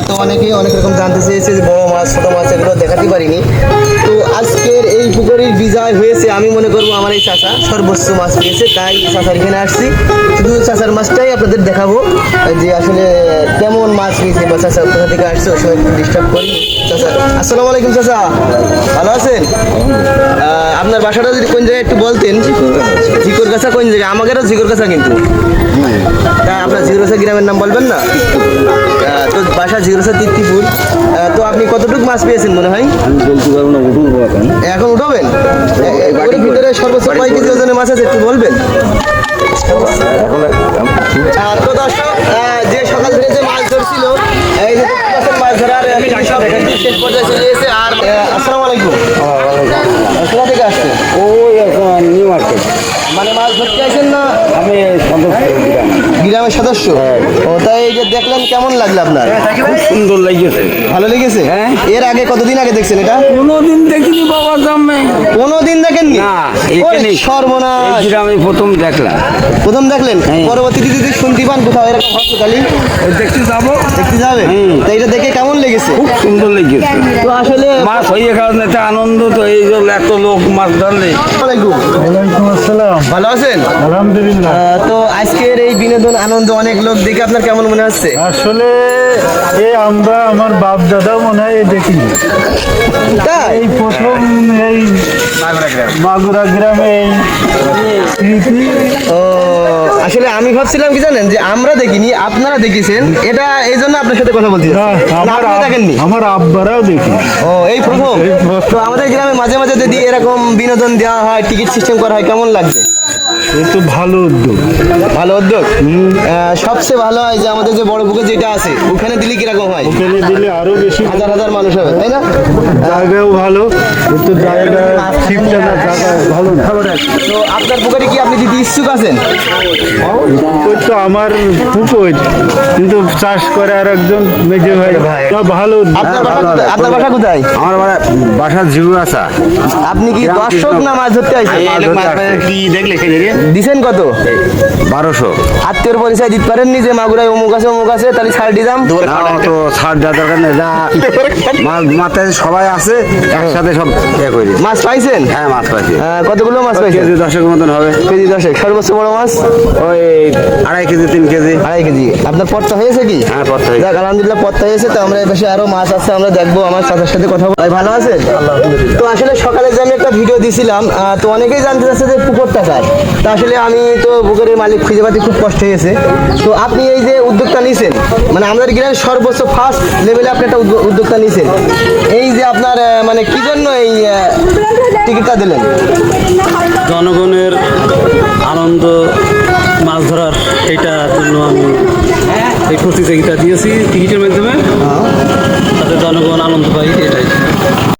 তো অনেকেই অনেক রকম জানতে চেয়েছে যে বড় মাছ ছোট মাছ এগুলো দেখাতে পারিনি। তো আজকের এই পুকুরের বিজয় হয়েছে, আমি মনে করবো আমার এই চাচা সর্বোচ্চ মাছ পেয়েছে, তাই চাচার এখানে আসছি। শুধু চাচার মাছটাই আপনাদের দেখাবো যে আসলে কেমন মাছ পেয়েছে বা চাচা কোথা থেকে আসছে, ওই সময় ডিস্টার্ব করি। চাচা আসসালামু আলাইকুম। চাচা ভালো আছেন? আপনার বাসাটা যদি কোন জায়গায় একটু বলতেন। ঝিকর গাছা কোন জায়গায়? আমাদেরও ঝিকর গাছা কিন্তু। তা আপনার ঝিকরগাছা গ্রামের নাম বলবেন না? তো বাসা ঝিকরগাছা তিত্তিপুর। তো আপনি কতটুকু মাছ পেয়েছেন মনে হয়? আমি বলতে পারবো না, উঠবো এখন উঠাবেন? ওর ভিতরে সর্বোচ্চ কয় কেজি ওজনের মাছ আছে একটু বলবেন? তো দর্শক, যে সকাল থেকে যে মাছ ধরছিল, এই যে মাছ ধরার শেষ পর্যায়ে চলে এসেছে। আর আসসালামু আলাইকুম। কোথা থেকে আসছেন? ওই এখন নিউ মার্কেট। মানে মাছ ধরতে আসেন না? আমি গ্রামের সদস্য। ও তাই এই যে দেখলেন, কেমন লাগলো আপনার? খুব সুন্দর লাগছে। ভালো লেগেছে? হ্যাঁ। এর আগে কতদিন আগে দেখছেন এটা? কোনোদিন দেখিনি বাবা জামে। কোনোদিন দেখেননি? না, ওরে এখানে সর্বনাশ। আমি প্রথম দেখলাম। প্রথম দেখলেন? হ্যাঁ। পরবর্তীতে যদি শুনতে পান কোথাও এরকম হসপিটালি দেখতে যাবো। দেখতে যাবে? তো এটা দেখে কেমন লেগেছে? খুব সুন্দর লেগেছে। তো আসলে মাছ হয়ে খাওয়ার একটা আনন্দ, তো এই যে এত লোক মাছ ধরলে। আসসালামাইকুম। ওয়ালাইকুম আসসালাম। ভালো আছেন? আলহামদুলিল্লাহ। তো আজকের এই বিনোদন আনন্দ অনেক লোক দেখে আপনার কেমন মনে হচ্ছে? আসলে আমরা আমার বাপ দাদাও মনে হয় দেখিনি। তাই? এই প্রথম এই মাগুরা গ্রামে এই স্মৃতি। ও আসলে আমি ভাবছিলাম কি জানেন, যে আমরা দেখিনি আপনারা দেখেছেন, এটা এই জন্য আপনার সাথে কথা বলছি। না, দেখেননি? আমার আব্বারাও দেখি। ও এই প্রথম? এই প্রথম। তো আমাদের গ্রামে মাঝে মাঝে যদি এরকম বিনোদন দেওয়া হয়, টিকিট সিস্টেম করা হয়, কেমন লাগবে? এ তো ভালো উদ্যোগ। ভালো উদ্যোগ। সবচেয়ে ভালো হয় যে আমাদের যে বড় পুকুর যেটা আছে ওখানে দিলে কিরকম হয়? ওখানে দিলে আরো বেশি হাজার হাজার মানুষ হবে, তাই না? জায়গাও ভালো, কিন্তু জায়গা ঠিকঠাক না, জায়গা ভালো না। তো আপনার পুকুরে কি আপনি দিতে ইচ্ছুক আছেন? ওই তো আমার পুকুর, কিন্তু চাষ করে আর একজন মেজে ভাই। তা ভালো উদ্যোগ। আপনার বাসা কোথায়? আমার বাসা ঝিগুয়াছা। আপনি কি দর্শক না মাছ ধরতে আইছেন? দিছেন কত? 1200। আত্মীয়র পরিচয় দিতে পারেননি যে মাগুরায় অমুক আছে তাহলে ছাড় দিতাম? তো ছাড় দেওয়ার দরকার নেই, যা মাথায় সবাই আছে একসাথে সব ইয়ে করে দিই। মাছ পাইছেন? হ্যাঁ, মাছ পাইছি। কতগুলো মাছ পাইছেন? কেজি 10 মতন হবে। কেজি 10। সর্বোচ্চ বড় মাছ ওই 2.5 কেজি 3 কেজি। 2.5 কেজি। আপনার পথটা হয়েছে কি? হ্যাঁ, পথটা হয়েছে। যাক আলহামদুলিল্লাহ, পথটা হয়েছে। তো আমরা এপাশে আরো মাছ আছে, আমরা দেখবো। আমার চাচার সাথে কথা বল। ভাই ভালো আছেন? তো আসলে সকালে যে আমি একটা ভিডিও দিছিলাম, তো অনেকেই জানতে চাচ্ছে যে পুকুরটা কার। তা আসলে আমি তো পুকুরের মালিক খুঁজে পাতে খুব কষ্ট হয়েছে। তো আপনি এই যে উদ্যোগটা নিয়েছেন, মানে আমাদের গ্রামের সর্বোচ্চ ফার্স্ট লেভেলে আপনি একটা উদ্যোগটা নিয়েছেন, এই যে আপনার মানে কি জন্য এই টিকিটটা দিলেন? জনগণের আনন্দ, মাছ ধরার, এইটার জন্য আমি এই প্রতিযোগিতা দিয়েছি টিকিটের মাধ্যমে, তাতে জনগণ আনন্দ পাই, এটাই।